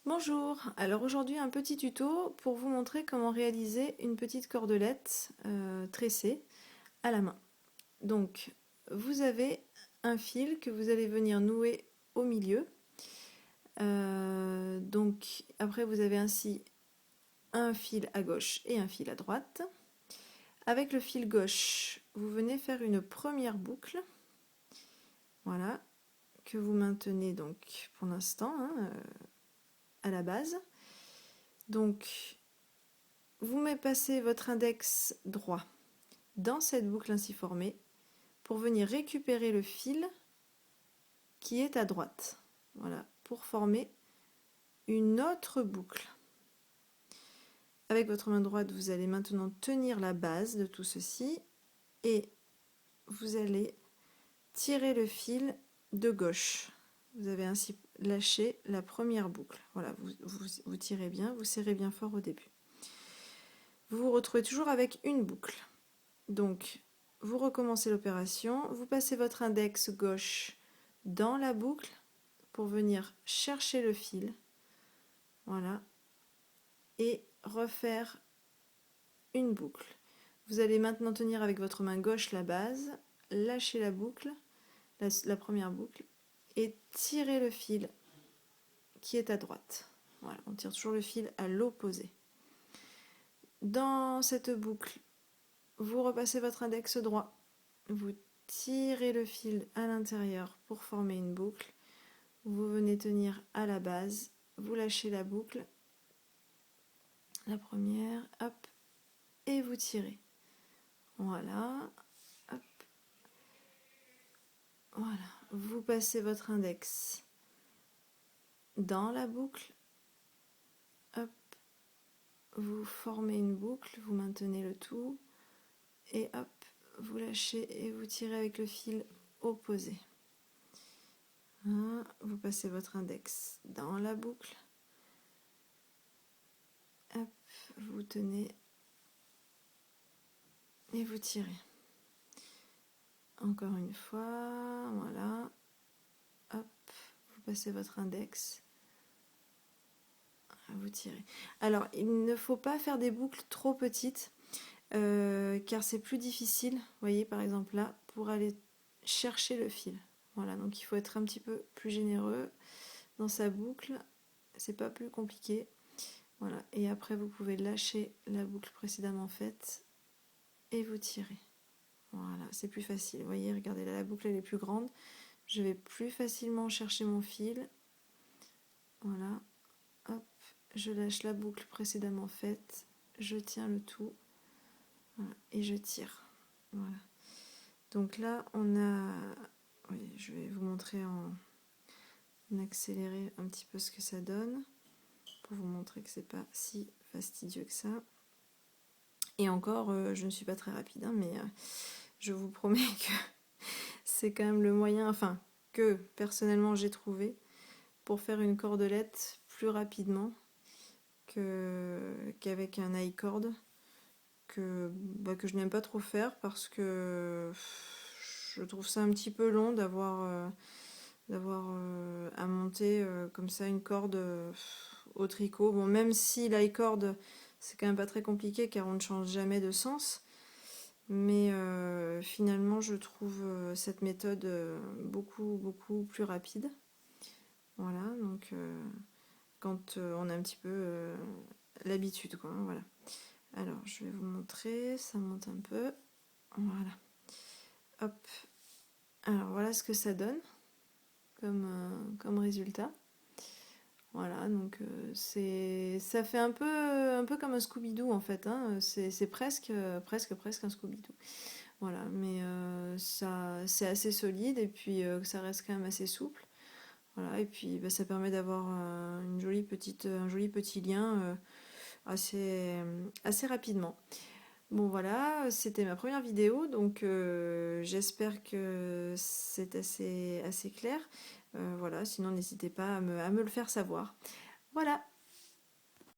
Bonjour, alors aujourd'hui un petit tuto pour vous montrer comment réaliser une petite cordelette tressée à la main. Donc vous avez un fil que vous allez venir nouer au milieu. Donc après vous avez ainsi un fil à gauche et un fil à droite. Avec le fil gauche, vous venez faire une première boucle, voilà, que vous maintenez donc pour l'instant à la base. Donc vous passez votre index droit dans cette boucle ainsi formée pour venir récupérer le fil qui est à droite. Voilà, pour former une autre boucle. Avec votre main droite, vous allez maintenant tenir la base de tout ceci et vous allez tirer le fil de gauche. Vous avez ainsi lâché la première boucle. Voilà, vous tirez bien, vous serrez bien fort au début. Vous vous retrouvez toujours avec une boucle. Donc, vous recommencez l'opération, vous passez votre index gauche dans la boucle pour venir chercher le fil, voilà, et refaire une boucle. Vous allez maintenant tenir avec votre main gauche la base, lâcher la boucle, la première boucle, et tirer le fil qui est à droite. Voilà, on tire toujours le fil à l'opposé. Dans cette boucle, vous repassez votre index droit, vous tirez le fil à l'intérieur pour former une boucle, vous venez tenir à la base, vous lâchez la boucle, la première, hop, et vous tirez. Voilà, hop, voilà. Vous passez votre index dans la boucle, hop, vous formez une boucle, vous maintenez le tout, et hop, vous lâchez et vous tirez avec le fil opposé. Vous passez votre index dans la boucle, hop, vous tenez et vous tirez. Encore une fois, voilà, hop, vous passez votre index, vous tirez. Alors, il ne faut pas faire des boucles trop petites, car c'est plus difficile, vous voyez par exemple là, pour aller chercher le fil. Voilà, donc il faut être un petit peu plus généreux dans sa boucle, c'est pas plus compliqué. Voilà, et après vous pouvez lâcher la boucle précédemment faite et vous tirez. Voilà, c'est plus facile. Vous voyez, regardez là, la boucle elle est plus grande. Je vais plus facilement chercher mon fil. Voilà, hop, je lâche la boucle précédemment faite, je tiens le tout, voilà, et je tire. Voilà. Donc là, on a... Oui, je vais vous montrer en accéléré un petit peu ce que ça donne, pour vous montrer que c'est pas si fastidieux que ça. Et encore, je ne suis pas très rapide, hein, mais je vous promets que c'est quand même le moyen, enfin, que personnellement j'ai trouvé pour faire une cordelette plus rapidement qu'avec un i-cord que je n'aime pas trop faire parce que je trouve ça un petit peu long d'avoir à monter comme ça une corde au tricot. Bon, même si l'i-cord c'est quand même pas très compliqué car on ne change jamais de sens, mais finalement je trouve cette méthode beaucoup plus rapide. Voilà, donc quand on a un petit peu l'habitude, quoi, hein, voilà. Alors je vais vous montrer, ça monte un peu, voilà, hop, alors voilà ce que ça donne comme résultat. Voilà, donc ça fait un peu comme un Scooby-Doo en fait, hein. C'est presque un Scooby-Doo. Voilà, mais ça c'est assez solide et puis ça reste quand même assez souple. Voilà, et puis ça permet d'avoir un joli petit lien assez rapidement. Bon voilà, c'était ma première vidéo, donc j'espère que c'est assez clair. Voilà, sinon n'hésitez pas à me le faire savoir. Voilà.